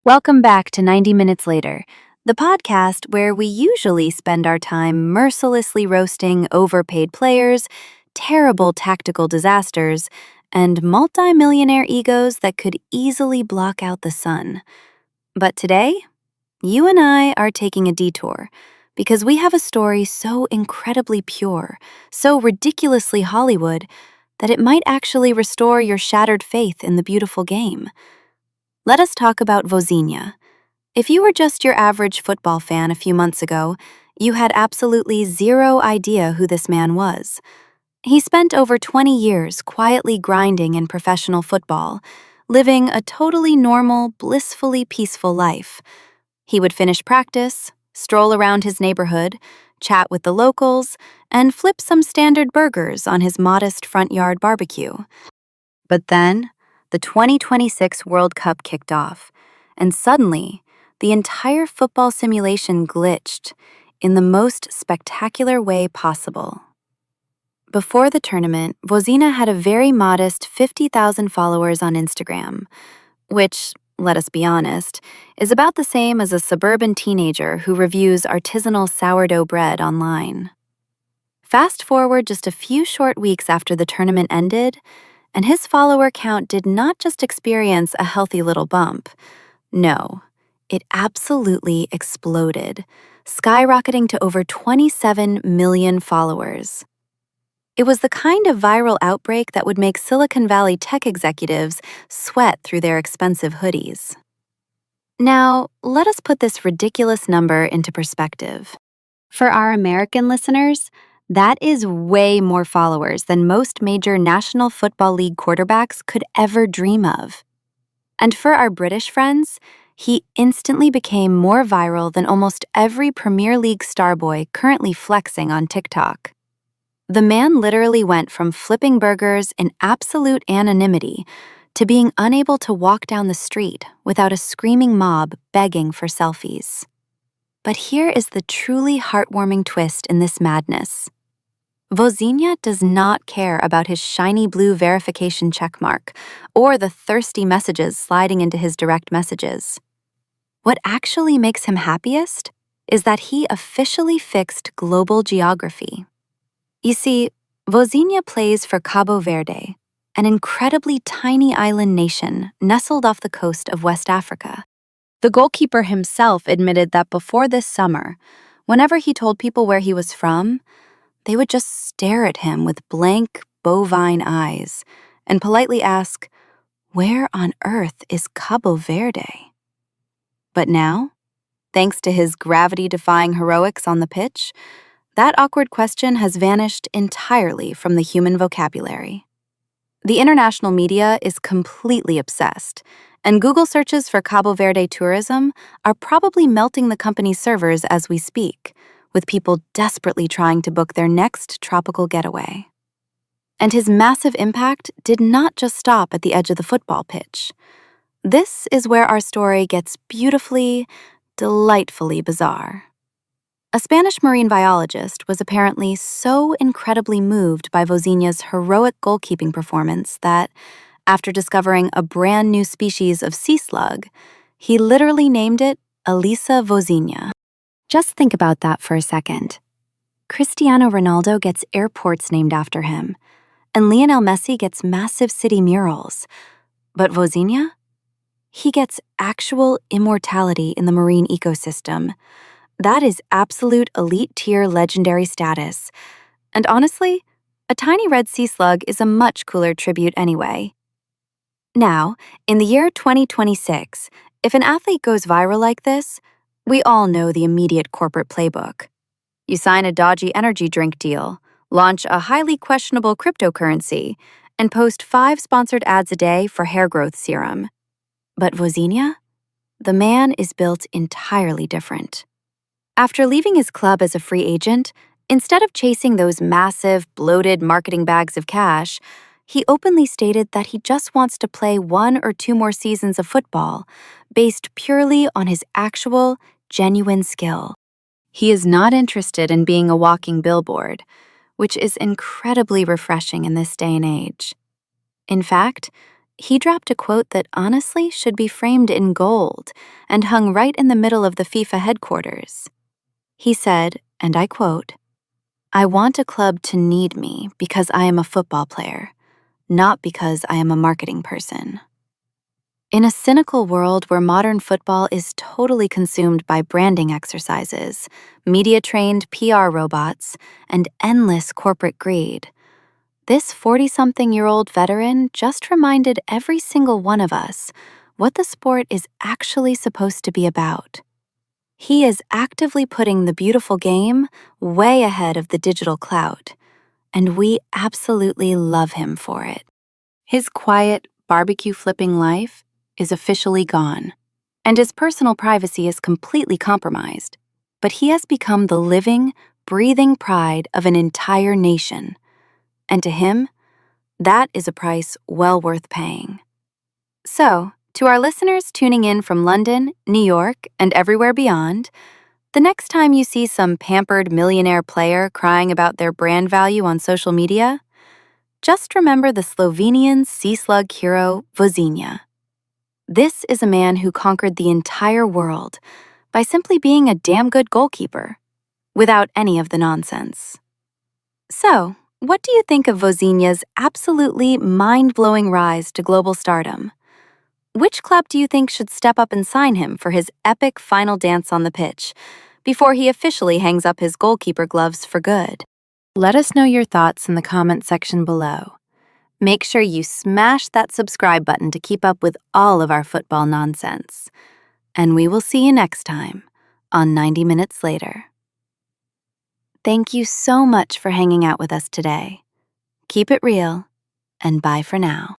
Welcome back to 90 Minutes Later, the podcast where we usually spend our time mercilessly roasting overpaid players, terrible tactical disasters, and multi-millionaire egos that could easily block out the sun. But today, you and I are taking a detour because we have a story so incredibly pure, so ridiculously Hollywood, that it might actually restore your shattered faith in the beautiful game. Let us talk about Vozinha. If you were just your average football fan a few months ago, you had absolutely zero idea who this man was. He spent over 20 years quietly grinding in professional football, living a totally normal, blissfully peaceful life. He would finish practice, stroll around his neighborhood, chat with the locals, and flip some standard burgers on his modest front yard barbecue. But then, the 2026 World Cup kicked off, and suddenly, the entire football simulation glitched in the most spectacular way possible. Before the tournament, Vozinha had a very modest 50,000 followers on Instagram, which, let us be honest, is about the same as a suburban teenager who reviews artisanal sourdough bread online. Fast forward just a few short weeks after the tournament ended, and his follower count did not just experience a healthy little bump. No, it absolutely exploded, skyrocketing to over 27 million followers. It was the kind of viral outbreak that would make Silicon Valley tech executives sweat through their expensive hoodies. Now, let us put this ridiculous number into perspective. For our American listeners, that is way more followers than most major National Football League quarterbacks could ever dream of. And for our British friends, he instantly became more viral than almost every Premier League star boy currently flexing on TikTok. The man literally went from flipping burgers in absolute anonymity to being unable to walk down the street without a screaming mob begging for selfies. But here is the truly heartwarming twist in this madness. Vozinha does not care about his shiny blue verification checkmark or the thirsty messages sliding into his direct messages. What actually makes him happiest is that he officially fixed global geography. You see, Vozinha plays for Cabo Verde, an incredibly tiny island nation nestled off the coast of West Africa. The goalkeeper himself admitted that before this summer, whenever he told people where he was from, they would just stare at him with blank, bovine eyes and politely ask, "Where on earth is Cabo Verde?" But now, thanks to his gravity-defying heroics on the pitch, that awkward question has vanished entirely from the human vocabulary. The international media is completely obsessed, and Google searches for Cabo Verde tourism are probably melting the company's servers as we speak, with people desperately trying to book their next tropical getaway. And his massive impact did not just stop at the edge of the football pitch. This is where our story gets beautifully, delightfully bizarre. A Spanish marine biologist was apparently so incredibly moved by Vozinha's heroic goalkeeping performance that, after discovering a brand new species of sea slug, he literally named it Alisa Vozinha. Just think about that for a second. Cristiano Ronaldo gets airports named after him, and Lionel Messi gets massive city murals. But Vozinha? He gets actual immortality in the marine ecosystem. That is absolute elite-tier legendary status. And honestly, a tiny red sea slug is a much cooler tribute anyway. Now, in the year 2026, if an athlete goes viral like this, we all know the immediate corporate playbook. You sign a dodgy energy drink deal, launch a highly questionable cryptocurrency, and post 5 sponsored ads a day for hair growth serum. But Vozinha? The man is built entirely different. After leaving his club as a free agent, instead of chasing those massive, bloated marketing bags of cash, he openly stated that he just wants to play 1 or 2 more seasons of football, based purely on his actual, genuine skill. He is not interested in being a walking billboard, which is incredibly refreshing in this day and age. In fact, he dropped a quote that honestly should be framed in gold and hung right in the middle of the FIFA headquarters. He said, and I quote, "I want a club to need me because I am a football player, not because I am a marketing person." In a cynical world where modern football is totally consumed by branding exercises, media-trained PR robots, and endless corporate greed, this 40-something-year-old veteran just reminded every single one of us what the sport is actually supposed to be about. He is actively putting the beautiful game way ahead of the digital clout, and we absolutely love him for it. His quiet, barbecue-flipping life is officially gone, and his personal privacy is completely compromised, but he has become the living, breathing pride of an entire nation. And to him, that is a price well worth paying. So, to our listeners tuning in from London, New York, and everywhere beyond, the next time you see some pampered millionaire player crying about their brand value on social media, just remember the Slovenian sea slug hero Vozinha. This is a man who conquered the entire world by simply being a damn good goalkeeper, without any of the nonsense. So, what do you think of Vozinha's absolutely mind-blowing rise to global stardom? Which club do you think should step up and sign him for his epic final dance on the pitch before he officially hangs up his goalkeeper gloves for good? Let us know your thoughts in the comment section below. Make sure you smash that subscribe button to keep up with all of our football nonsense. And we will see you next time on 90 Minutes Later. Thank you so much for hanging out with us today. Keep it real, and bye for now.